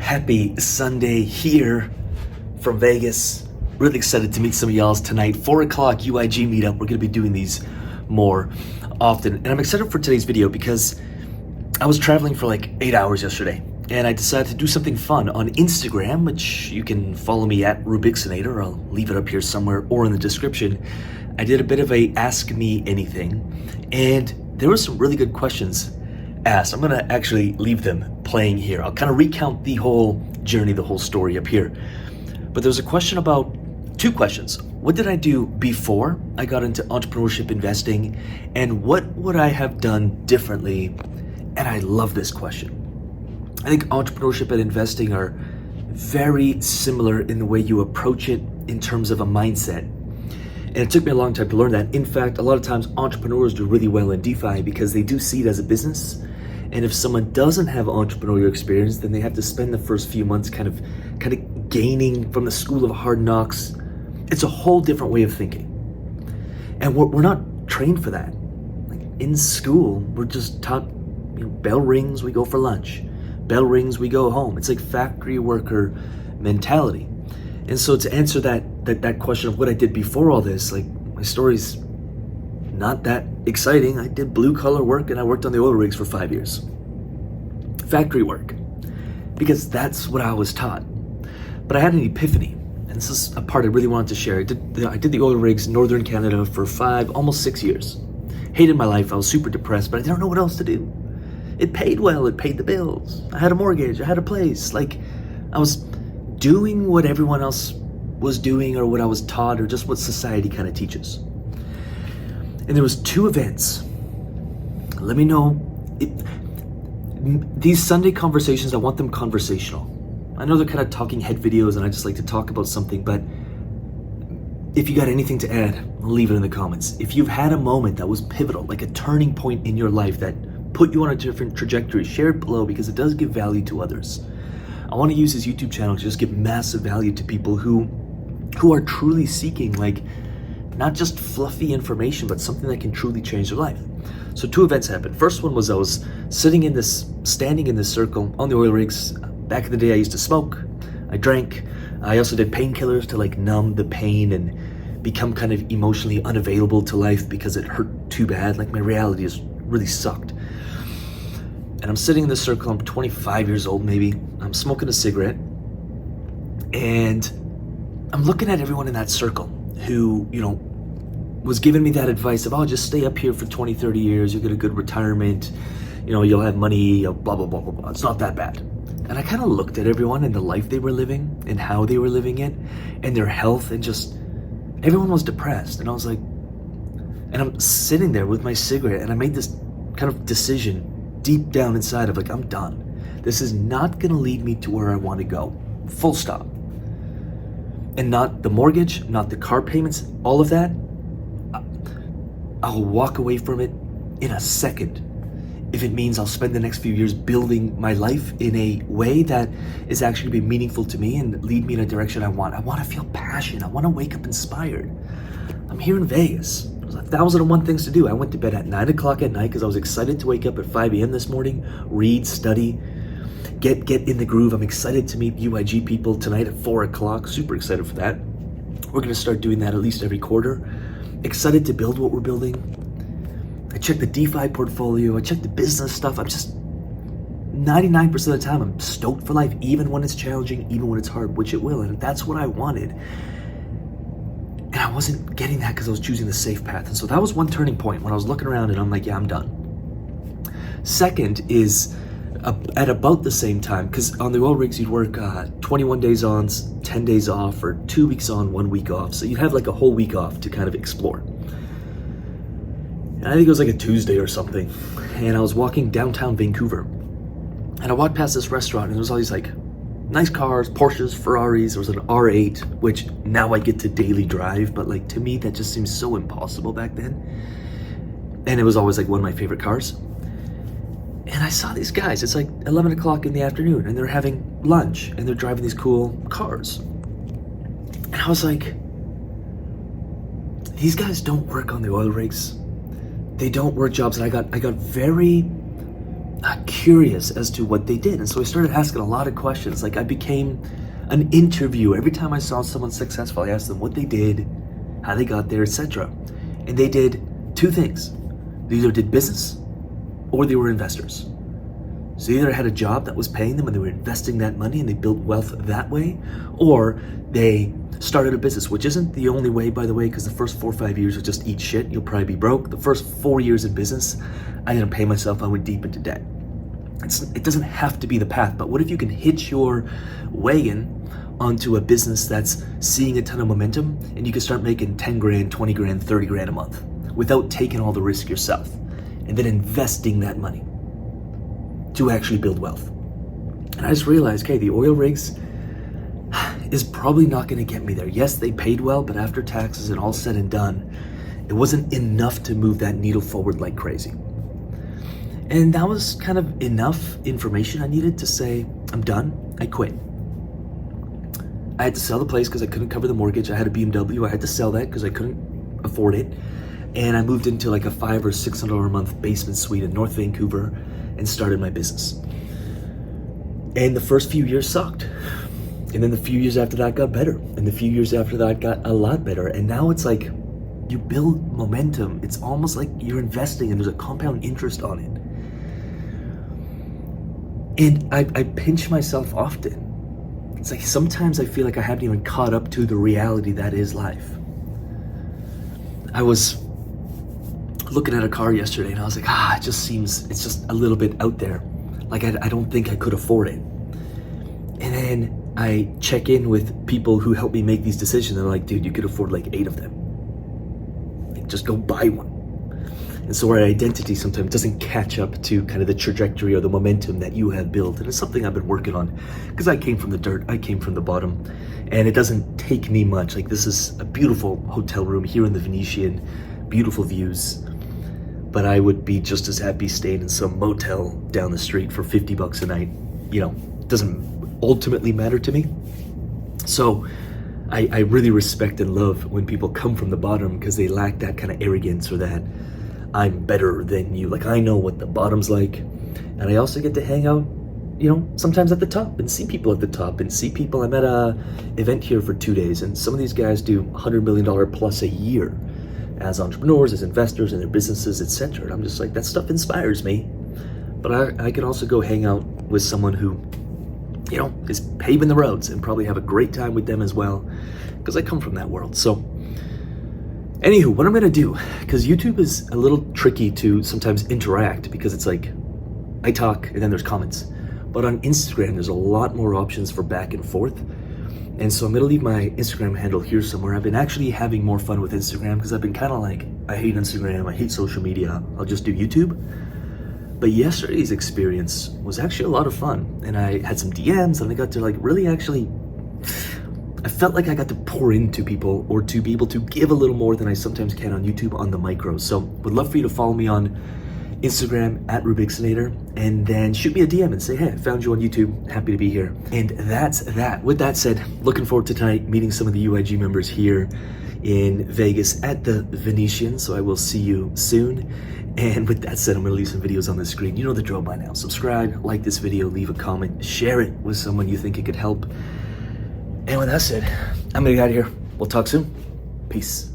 Happy Sunday here from Vegas. Really excited to meet some of y'all tonight. 4 o'clock UIG Meet Up. We're going to be doing these more often. And I'm excited for today's video because I was traveling for like 8 hours yesterday. And I decided to do something fun on Instagram, which you can follow me at Rubixinator. I'll leave it up here somewhere or in the description. I did a bit of a Ask Me Anything. And there were some really good questions asked. I'm gonna actually leave them playing here. I'll kind of recount the whole journey, the whole story up here. But there was a question about, two questions. What did I do before I got into entrepreneurship investing? And what would I have done differently? And I love this question. I think entrepreneurship and investing are very similar in the way you approach it in terms of a mindset. And it took me a long time to learn that. In fact, a lot of times entrepreneurs do really well in DeFi because they do see it as a business. And if someone doesn't have entrepreneurial experience, then they have to spend the first few months kind of gaining from the school of hard knocks. It's a whole different way of thinking. And we're not trained for that. Like in school, we're just taught, bell rings, we go for lunch. Bell rings, we go home. It's like factory worker mentality. And so to answer that question of what I did before all this, like my story's not that exciting. I did blue collar work and I worked on the oil rigs for 5 years. Factory work, because that's what I was taught. But I had an epiphany, and this is a part I really wanted to share. I did the oil rigs in Northern Canada for almost 6 years. Hated my life, I was super depressed, but I didn't know what else to do. It paid well, it paid the bills. I had a mortgage, I had a place. Like I was doing what everyone else was doing or what I was taught or just what society kind of teaches. And there was two events. Let me know. These Sunday conversations, I want them conversational. I know they're kind of talking head videos and I just like to talk about something, but if you got anything to add, leave it in the comments. If you've had a moment that was pivotal, like a turning point in your life that put you on a different trajectory, share it below because it does give value to others. I want to use this YouTube channel to just give massive value to people who are truly seeking like not just fluffy information, but something that can truly change their life. So two events happened. First one was I was standing in this circle on the oil rigs. Back in the day, I used to smoke, I drank. I also did painkillers to like numb the pain and become kind of emotionally unavailable to life because it hurt too bad. Like my reality is really sucked. And I'm sitting in this circle, I'm 25 years old maybe. I'm smoking a cigarette and I'm looking at everyone in that circle who, was giving me that advice of, just stay up here for 20, 30 years, you'll get a good retirement, you'll have money, blah, blah, blah, blah, blah. It's not that bad. And I kind of looked at everyone and the life they were living and how they were living it and their health and just, everyone was depressed. And I was like, and I'm sitting there with my cigarette and I made this kind of decision deep down inside of like, I'm done. This is not gonna lead me to where I want to go, full stop. And not the mortgage, not the car payments, all of that, I'll walk away from it in a second if it means I'll spend the next few years building my life in a way that is actually going to be meaningful to me and lead me in a direction I want. I want to feel passion. I want to wake up inspired. I'm here in Vegas. There's 1,001 things to do. I went to bed at 9 o'clock at night because I was excited to wake up at 5 a.m. this morning, read, study, get in the groove. I'm excited to meet UIG people tonight at 4 o'clock. Super excited for that. We're going to start doing that at least every quarter. Excited to build what we're building. I check the DeFi portfolio. I check the business stuff. I'm just 99% of the time, I'm stoked for life, even when it's challenging, even when it's hard, which it will. And that's what I wanted. And I wasn't getting that because I was choosing the safe path. And so that was one turning point when I was looking around and I'm like, yeah, I'm done. Second is at about the same time, because on the oil rigs, you'd work 21 days on, 10 days off, or 2 weeks on, 1 week off. So you'd have like a whole week off to kind of explore. And I think it was like a Tuesday or something. And I was walking downtown Vancouver. And I walked past this restaurant and there was all these like nice cars, Porsches, Ferraris. There was an R8, which now I get to daily drive. But like to me, that just seems so impossible back then. And it was always like one of my favorite cars. And I saw these guys, it's like 11 o'clock in the afternoon and they're having lunch and they're driving these cool cars. And I was like, these guys don't work on the oil rigs. They don't work jobs. And I got very curious as to what they did. And so I started asking a lot of questions. Like I became an interviewer. Every time I saw someone successful, I asked them what they did, how they got there, etc. And they did two things. They either did business or they were investors. So they either had a job that was paying them and they were investing that money and they built wealth that way, or they started a business, which isn't the only way, by the way, because the first 4 or 5 years will just eat shit. You'll probably be broke. The first 4 years in business, I didn't pay myself. I went deep into debt. It doesn't have to be the path, but what if you can hitch your wagon onto a business that's seeing a ton of momentum and you can start making 10 grand, 20 grand, 30 grand a month without taking all the risk yourself and then investing that money to actually build wealth. And I just realized, okay, the oil rigs is probably not going to get me there. Yes, they paid well, but after taxes and all said and done, it wasn't enough to move that needle forward like crazy. And that was kind of enough information I needed to say, I'm done, I quit. I had to sell the place because I couldn't cover the mortgage. I had a BMW, I had to sell that because I couldn't afford it. And I moved into like a $500 or $600 a month basement suite in North Vancouver and started my business. And the first few years sucked. And then the few years after that got better. And the few years after that got a lot better. And now it's like, you build momentum. It's almost like you're investing and there's a compound interest on it. And I pinch myself often. It's like sometimes I feel like I haven't even caught up to the reality that is life. I was looking at a car yesterday and I was like, it just seems, it's just a little bit out there. Like I don't think I could afford it. And then I check in with people who help me make these decisions. They're like, dude, you could afford like 8 of them. Like, just go buy one. And so our identity sometimes doesn't catch up to kind of the trajectory or the momentum that you have built. And it's something I've been working on because I came from the dirt, I came from the bottom, and it doesn't take me much. Like this is a beautiful hotel room here in the Venetian, beautiful views, but I would be just as happy staying in some motel down the street for $50 a night. You know, it doesn't ultimately matter to me. So I really respect and love when people come from the bottom because they lack that kind of arrogance or that I'm better than you. Like I know what the bottom's like. And I also get to hang out, you know, sometimes at the top and see people at the top and see people. I'm at a event here for 2 days and some of these guys do $100 million plus a year as entrepreneurs, as investors in their businesses, etc. And I'm just like, that stuff inspires me. But I can also go hang out with someone who, you know, is paving the roads and probably have a great time with them as well because I come from that world. So anywho, what I'm gonna do, because YouTube is a little tricky to sometimes interact because it's like, I talk and then there's comments. But on Instagram, there's a lot more options for back and forth. And so I'm gonna leave my Instagram handle here somewhere. I've been actually having more fun with Instagram because I've been kind of like, I hate Instagram, I hate social media, I'll just do YouTube. But yesterday's experience was actually a lot of fun. And I had some DMs and I got to like really actually, I felt like I got to pour into people or to be able to give a little more than I sometimes can on YouTube on the micro. So would love for you to follow me on Instagram at Rubixinator and then shoot me a DM and say, hey, I found you on YouTube. Happy to be here. And that's that. With that said, looking forward to tonight meeting some of the UIG members here in Vegas at the Venetian. So I will see you soon. And with that said, I'm gonna leave some videos on the screen. You know the drill by now. Subscribe, like this video, leave a comment, share it with someone you think it could help. And with that said, I'm gonna get out of here. We'll talk soon. Peace.